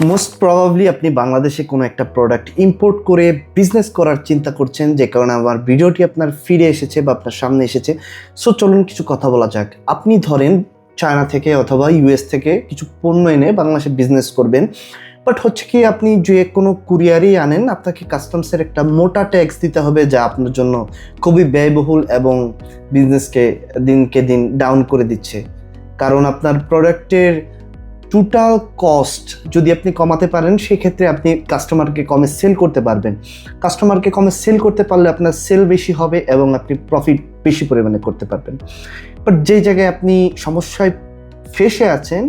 Most probably আপনি বাংলাদেশে কোনো একটা প্রোডাক্ট ইম্পোর্ট করে বিজনেস করার চিন্তা করছেন, যে কারণে আমার ভিডিওটি আপনার ফিরে এসেছে বা আপনার সামনে এসেছে। সো চলুন কিছু কথা বলা যাক। আপনি ধরেন চায়না থেকে অথবা ইউএস থেকে কিছু পণ্য এনে বাংলাদেশে বিজনেস করবেন, বাট হচ্ছে কি আপনি যে কোনো কুরিয়ারই আনেন, আপনাকে কাস্টমসের একটা মোটা ট্যাক্স দিতে হবে, যা আপনার জন্য খুবই ব্যয়বহুল এবং বিজনেসকে দিনকে দিন ডাউন করে দিচ্ছে। কারণ আপনার প্রোডাক্টের টোটাল কস্ট যদি আপনি কমাতে পারেন, সেক্ষেত্রে আপনি কাস্টমারকে কমে সেল করতে পারবেন। কাস্টমারকে কমে সেল করতে পারলে আপনার সেল বেশি হবে এবং আপনি প্রফিট বেশি পরিমাণে করতে পারবেন। বাট যেই জায়গায় আপনি সমস্যায় ফেসে আছেন,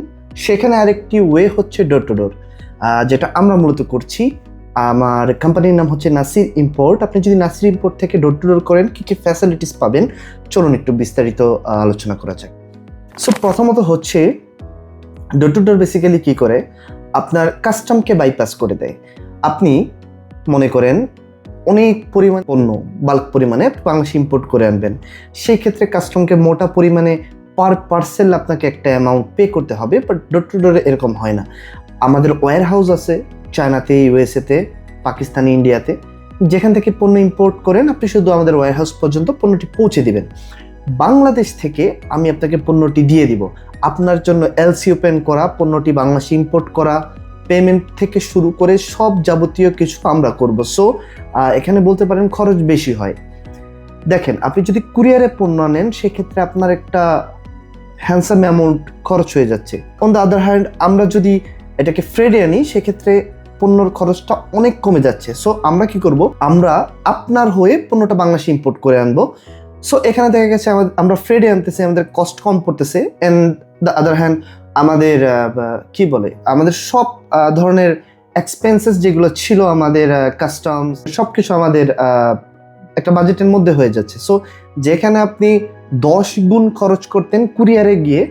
সেখানে আরেকটি ওয়ে হচ্ছে ডোর টু ডোর, যেটা আমরা মূলত করছি। আমার কোম্পানির নাম হচ্ছে নাসির ইম্পোর্ট। আপনি যদি নাসির ইম্পোর্ট থেকে ডোর টু ডোর করেন, কী কী ফ্যাসিলিটিস পাবেন চলুন একটু বিস্তারিত আলোচনা করা যাক। সো প্রথমত হচ্ছে ডোর টু ডোর বেসিক্যালি কী করে, আপনার কাস্টমকে বাইপাস করে দেয়। আপনি মনে করেন অনেক পরিমাণ পণ্য বাল্ক পরিমাণে বাংলাদেশে ইম্পোর্ট করে আনবেন, সেই ক্ষেত্রে কাস্টমকে মোটা পরিমাণে পার পার্সেল আপনাকে একটা অ্যামাউন্ট পে করতে হবে। বাট ডোর টু ডোরে এরকম হয় না। আমাদের ওয়্যার হাউস আছে চায়নাতে, ইউএসএতে, পাকিস্তানে, ইন্ডিয়াতে। যেখান থেকে পণ্য ইম্পোর্ট করেন আপনি শুধু আমাদের ওয়্যার হাউস পর্যন্ত পণ্যটি পৌঁছে দিবেন। বাংলাদেশ থেকে আমি আপনাকে পণ্যটি দিয়ে দিব। আপনার জন্য এলসি ওপেন করা, পণ্যটি বাংলাদেশে ইম্পোর্ট করা, পেমেন্ট থেকে শুরু করে সব যাবতীয় কিছু আমরা করব। সো এখানে বলতে পারেন খরচ বেশি হয়। দেখেন, আপনি যদি কুরিয়ারে পণ্য আনেন, সেক্ষেত্রে আপনার একটা হ্যান্ডসাম অ্যামাউন্ট খরচ হয়ে যাচ্ছে। অন দ্য আদার হ্যান্ড আমরা যদি এটাকে ফ্রেডে আনি, সেক্ষেত্রে পণ্যর খরচটা অনেক কমে যাচ্ছে। সো আমরা কি করব, আমরা আপনার হয়ে পণ্যটা বাংলাদেশে ইম্পোর্ট করে আনবো। সো এখানে দেখা গেছে আমরা ফ্রেডে আনতেছি, আমাদের কস্ট কম পড়তেছে। অ্যান্ড দ্য আদার হ্যান্ড আমাদের আমাদের সব ধরনের এক্সপেন্সেস যেগুলো ছিল, আমাদের কাস্টমস সব কিছু আমাদের একটা বাজেটের মধ্যে হয়ে যাচ্ছে। সো যেখানে আপনি 10 গুণ খরচ করতেন কুরিয়ারে গিয়ে,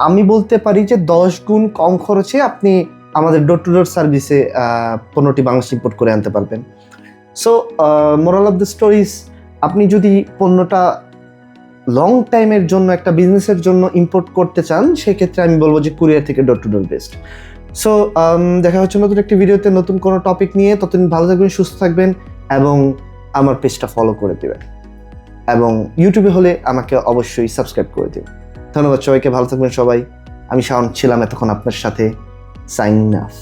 আমি বলতে পারি যে 10 গুণ কম খরচে আপনি আমাদের ডোর টু ডোর সার্ভিসে পণ্যটি বাংলাদেশে ইম্পোর্ট করে আনতে পারবেন। So moral of the stories, আপনি যদি পণ্যটা লং টাইমের জন্য একটা বিজনেসের জন্য ইম্পোর্ট করতে চান, সেক্ষেত্রে আমি বলবো যে কুরিয়ার থেকে door to door best. So দেখা হচ্ছে নতুন একটি ভিডিওতে নতুন কোনো টপিক নিয়ে। ততদিন ভালো থাকবেন, সুস্থ থাকবেন এবং আমার পেজটা ফলো করে দেবেন, এবং ইউটিউবে হলে আমাকে অবশ্যই সাবস্ক্রাইব করে দেবেন। ধন্যবাদ সবাইকে, ভালো থাকবেন সবাই। আমি শাওন ছিলাম এতক্ষণ আপনার সাথে। Signing off.